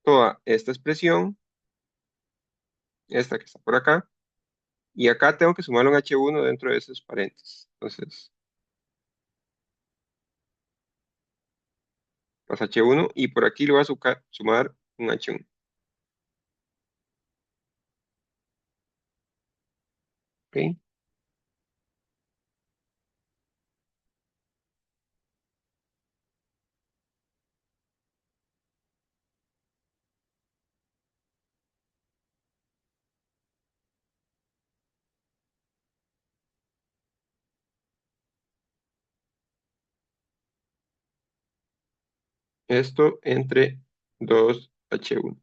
toda esta expresión, esta que está por acá, y acá tengo que sumarle un h1 dentro de esos paréntesis. Entonces, más h1 y por aquí le voy a sumar un h1. ¿Ok? Esto entre 2h1.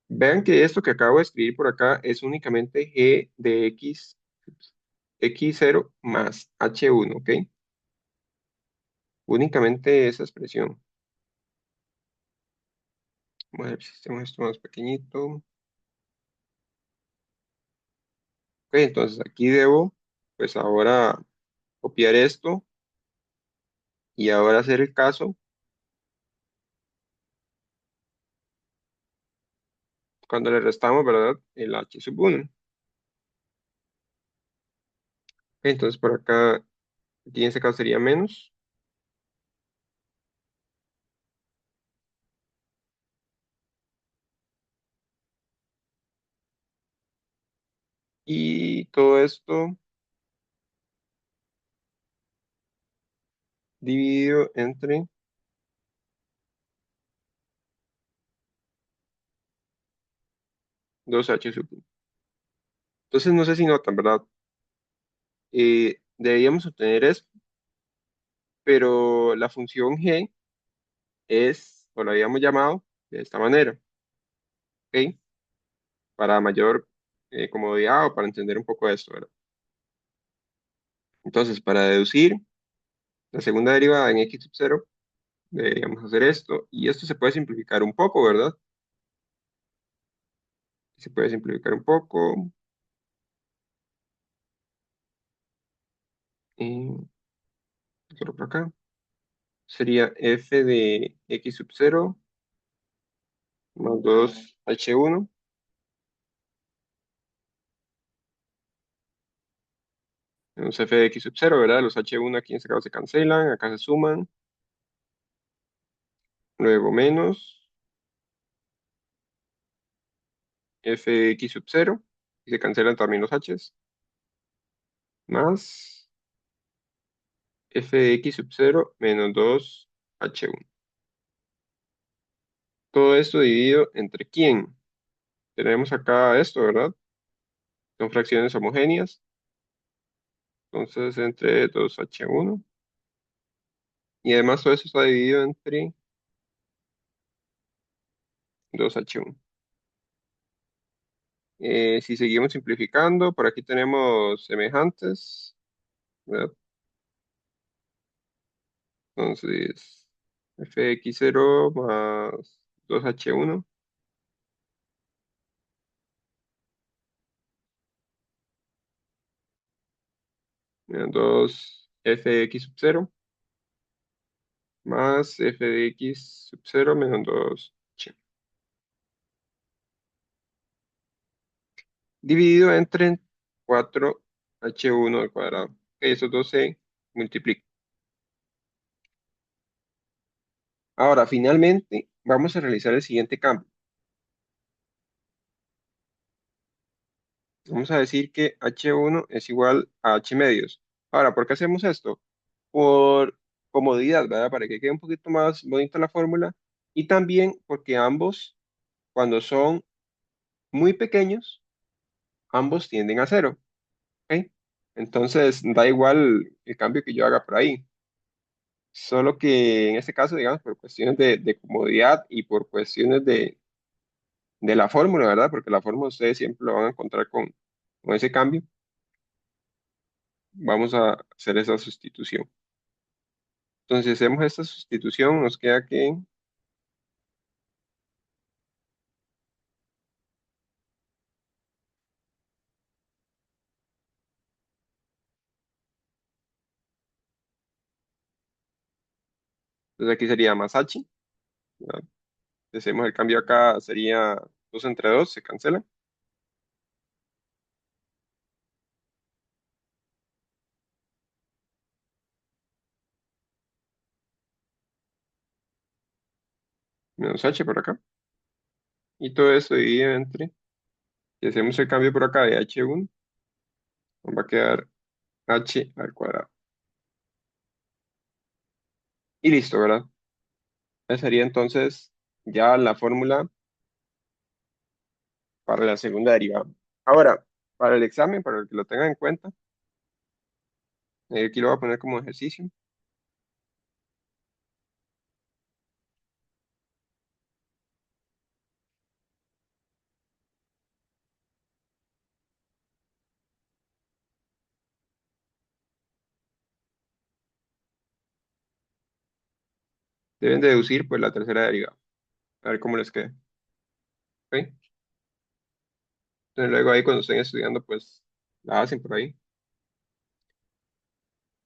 Vean que esto que acabo de escribir por acá es únicamente g de x0 más h1, ¿ok? Únicamente esa expresión. Vamos a ver si hacemos esto más pequeñito. Ok, entonces aquí debo, pues ahora copiar esto y ahora hacer el caso cuando le restamos, ¿verdad? El h sub 1. Entonces por acá, aquí en este caso sería menos. Y todo esto dividido entre 2h sub 1. Entonces, no sé si notan, ¿verdad? Deberíamos obtener esto, pero la función g es, o la habíamos llamado de esta manera, ¿ok? Para mayor comodidad o para entender un poco esto, ¿verdad? Entonces, para deducir la segunda derivada en x sub 0, deberíamos hacer esto, y esto se puede simplificar un poco, ¿verdad? Se puede simplificar un poco, solo por acá. Sería f de x sub 0 más 2h1 menos f de x sub 0, ¿verdad? Los h1 aquí en este caso se cancelan, acá se suman, luego menos f de x sub 0, y se cancelan también los h's, más f de x sub 0 menos 2h1. Todo esto dividido entre quién. Tenemos acá esto, ¿verdad? Son fracciones homogéneas, entonces entre 2h1. Y además todo esto está dividido entre 2h1. Si seguimos simplificando, por aquí tenemos semejantes, ¿verdad? Entonces, fx0 más 2h1 menos 2 fx sub 0 más f de x sub 0 menos 2h dividido entre 4h1 al cuadrado. Ok, esos dos se multiplican. Ahora, finalmente, vamos a realizar el siguiente cambio. Vamos a decir que h1 es igual a h medios. Ahora, ¿por qué hacemos esto? Por comodidad, ¿verdad? Para que quede un poquito más bonita la fórmula. Y también porque ambos, cuando son muy pequeños, ambos tienden a cero. ¿Ok? Entonces, da igual el cambio que yo haga por ahí. Solo que en este caso, digamos, por cuestiones de comodidad y por cuestiones de la fórmula, ¿verdad? Porque la fórmula ustedes siempre lo van a encontrar con ese cambio. Vamos a hacer esa sustitución. Entonces, si hacemos esta sustitución, nos queda que, entonces aquí sería más h, ¿verdad? Si hacemos el cambio acá, sería 2 entre 2 se cancela, menos h por acá. Y todo esto dividido entre, si hacemos el cambio por acá de h1, nos va a quedar h al cuadrado. Y listo, ¿verdad? Esa sería entonces ya la fórmula para la segunda derivada. Ahora, para el examen, para el que lo tengan en cuenta, aquí lo voy a poner como ejercicio. Deben deducir pues la tercera derivada. A ver cómo les queda. ¿Ok? Entonces luego ahí cuando estén estudiando, pues la hacen por ahí.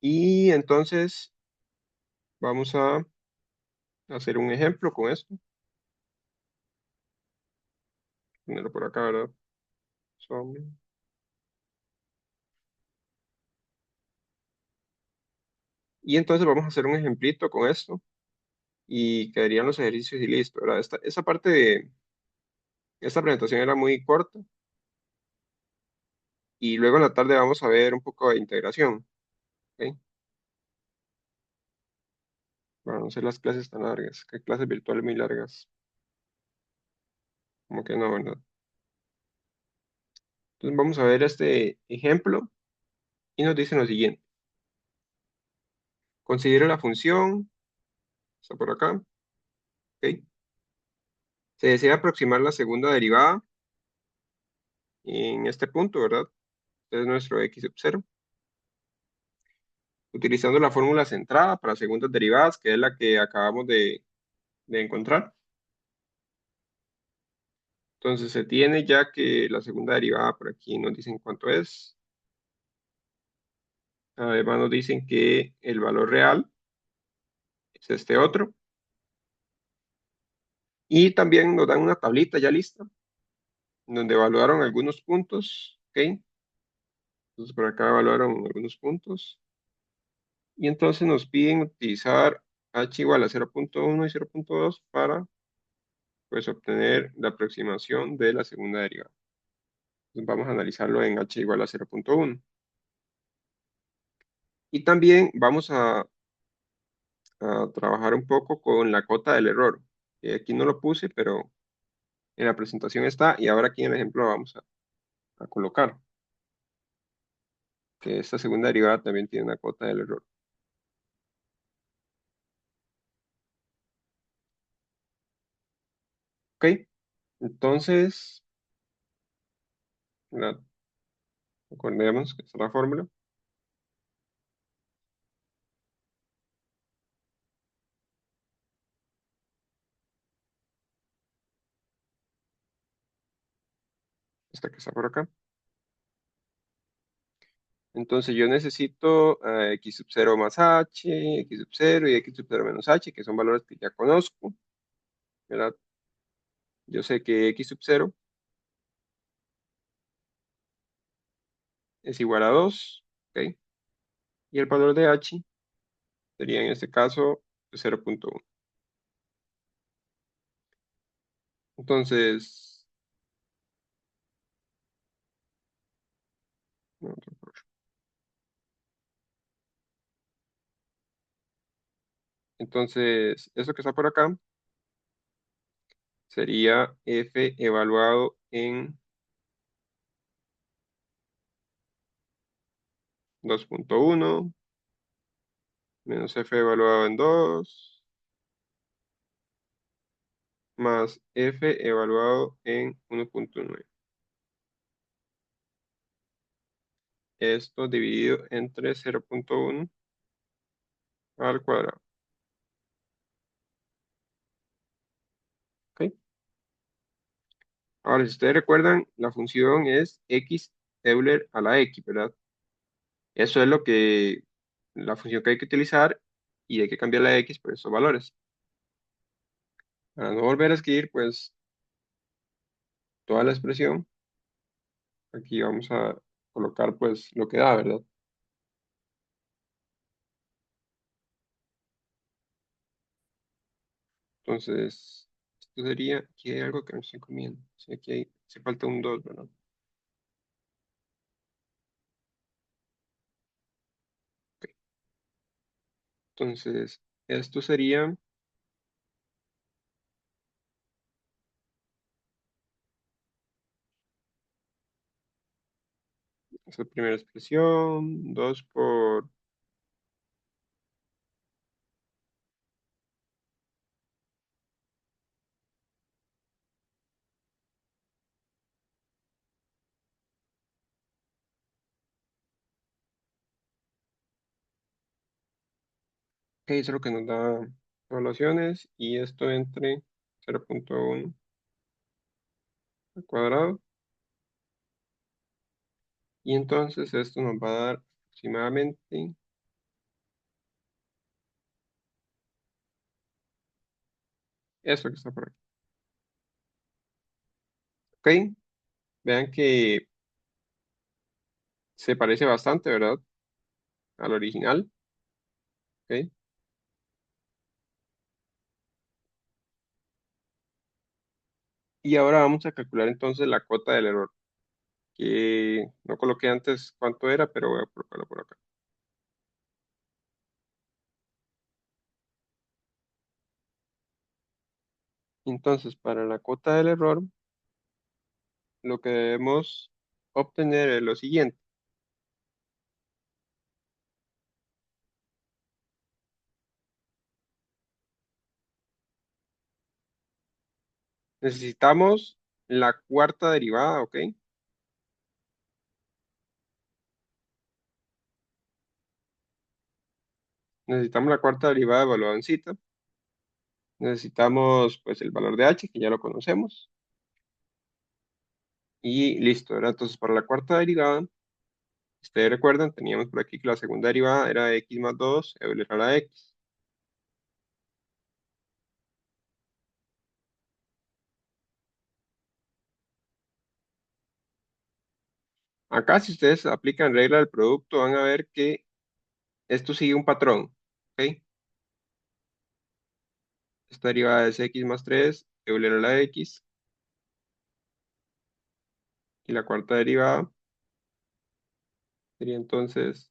Y entonces vamos a hacer un ejemplo con esto. Ponerlo por acá, ¿verdad? Son- Y entonces vamos a hacer un ejemplito con esto y quedarían los ejercicios y listo, ¿verdad? Esta parte de esta presentación era muy corta y luego en la tarde vamos a ver un poco de integración. ¿Ok? Para no ser las clases tan largas, que hay clases virtuales muy largas, como que no, ¿verdad? Entonces vamos a ver este ejemplo y nos dice lo siguiente. Considere la función, está por acá, ¿ok? Se desea aproximar la segunda derivada en este punto, ¿verdad? Este es nuestro x sub 0, utilizando la fórmula centrada para segundas derivadas, que es la que acabamos de encontrar. Entonces se tiene ya que la segunda derivada por aquí nos dicen cuánto es. Además nos dicen que el valor real es este otro. Y también nos dan una tablita ya lista, donde evaluaron algunos puntos, ¿ok? Entonces por acá evaluaron algunos puntos. Y entonces nos piden utilizar h igual a 0.1 y 0.2 para pues obtener la aproximación de la segunda derivada. Entonces vamos a analizarlo en h igual a 0.1. Y también vamos a trabajar un poco con la cota del error. Aquí no lo puse, pero en la presentación está y ahora aquí en el ejemplo lo vamos a colocar, que esta segunda derivada también tiene una cota del error. ¿Ok? Entonces, la- recordemos que esta es la fórmula. Esta que está por acá. Entonces yo necesito x sub 0 más h, x sub 0 y x sub 0 menos h, que son valores que ya conozco, ¿verdad? Yo sé que x sub 0 es igual a 2, ¿ok? Y el valor de h sería en este caso 0.1. Entonces, no, entonces eso que está por acá sería f evaluado en 2.1 menos f evaluado en 2 más f evaluado en 1.9. Esto dividido entre 0.1 al cuadrado. ¿Ok? Ahora, si ustedes recuerdan, la función es x Euler a la x, ¿verdad? Eso es la función que hay que utilizar y hay que cambiar la x por esos valores. Para no volver a escribir, pues, toda la expresión, aquí vamos a colocar, pues, lo que da, ¿verdad? Entonces, esto sería, aquí hay algo que me estoy comiendo. Sí, aquí hace falta un 2, ¿verdad? Ok. Entonces, esto sería esa primera expresión, 2 por, ok, eso es lo que nos da evaluaciones, y esto entre 0.1 al cuadrado, y entonces esto nos va a dar aproximadamente esto que está por aquí. Ok, vean que se parece bastante, ¿verdad? Al original. Ok, y ahora vamos a calcular entonces la cota del error. que no coloqué antes cuánto era, pero voy a colocarlo por acá. Entonces, para la cuota del error, lo que debemos obtener es lo siguiente. Necesitamos la cuarta derivada, ¿ok? Necesitamos la cuarta derivada de Balobancita. Necesitamos pues el valor de h, que ya lo conocemos. Y listo, ¿verdad? Entonces, para la cuarta derivada, ustedes recuerdan, teníamos por aquí que la segunda derivada era x más 2 Euler a la x. Acá, si ustedes aplican regla del producto, van a ver que esto sigue un patrón, ¿ok? Esta derivada es x más 3 Euler a la x. Y la cuarta derivada sería entonces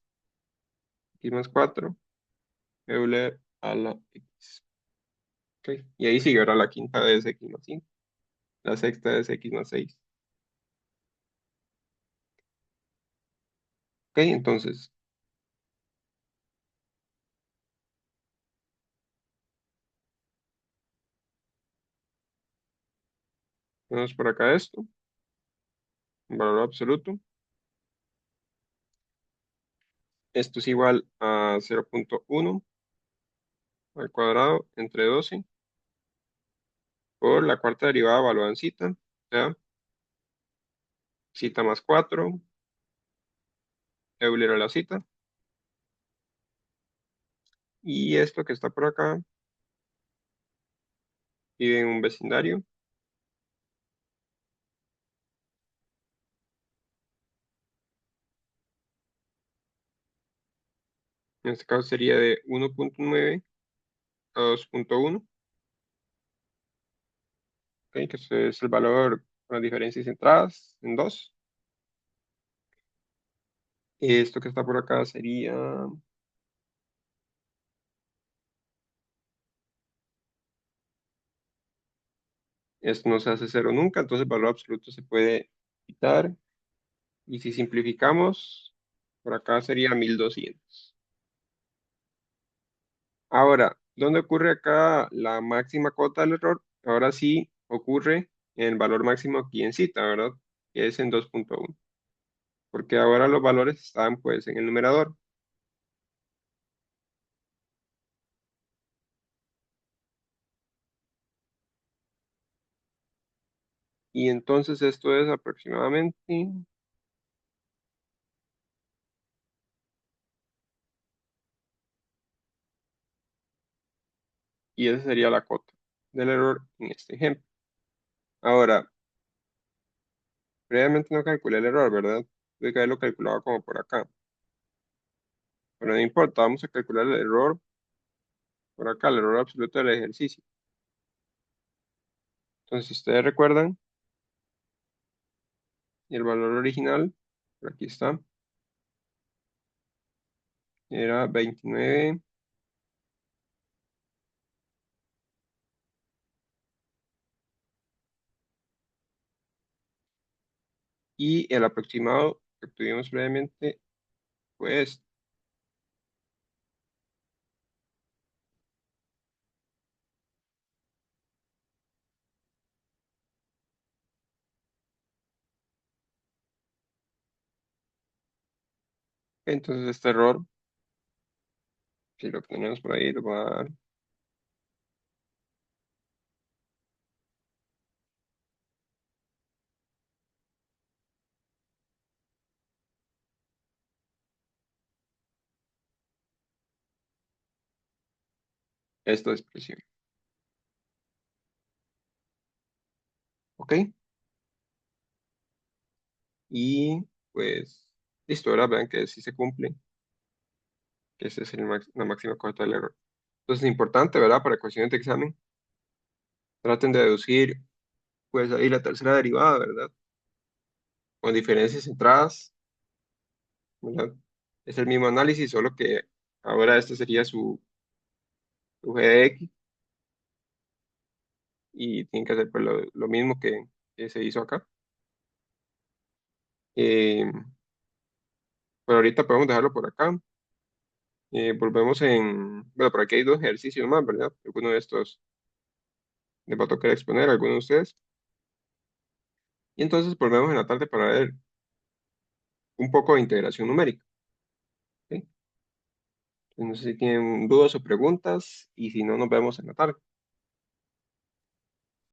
x más 4 Euler a la x. ¿Ok? Y ahí sigue ahora la quinta es x más 5. La sexta es x más 6. ¿Ok? Entonces, tenemos por acá esto, un valor absoluto. Esto es igual a 0,1 al cuadrado entre 12 por la cuarta derivada evaluada en cita, o sea, cita más 4 Euler a la cita. Y esto que está por acá vive en un vecindario. En este caso sería de 1,9 a 2,1, ¿ok? Que ese es el valor con las diferencias centradas en 2. Esto que está por acá sería, esto no se hace cero nunca, entonces el valor absoluto se puede quitar. Y si simplificamos, por acá sería 1200. Ahora, ¿dónde ocurre acá la máxima cota del error? Ahora sí ocurre en el valor máximo aquí en cita, ¿verdad? Que es en 2,1. Porque ahora los valores están pues en el numerador. Y entonces esto es aproximadamente, y esa sería la cota del error en este ejemplo. Ahora, previamente no calculé el error, ¿verdad? Tuve que haberlo calculado como por acá. Pero no importa, vamos a calcular el error por acá, el error absoluto del ejercicio. Entonces, si ustedes recuerdan, el valor original, por aquí está, era 29 y el aproximado que obtuvimos previamente fue este. Entonces, este error, si lo tenemos por ahí, lo va a dar esta expresión. ¿Ok? Y pues, listo, ahora vean que sí se cumple, que esa es la máxima cota del error. Entonces, es importante, ¿verdad? Para ecuaciones de examen, traten de deducir, pues ahí la tercera derivada, ¿verdad? con diferencias entradas, ¿verdad? Es el mismo análisis, solo que ahora este sería su g de x y tienen que hacer pues, lo mismo que se hizo acá. Eh, pero ahorita podemos dejarlo por acá. Volvemos bueno, por aquí hay dos ejercicios más, ¿verdad? Alguno de estos les va a tocar exponer, alguno de ustedes. Y entonces volvemos en la tarde para ver un poco de integración numérica. ¿Sí? No sé si tienen dudas o preguntas y si no, nos vemos en la tarde.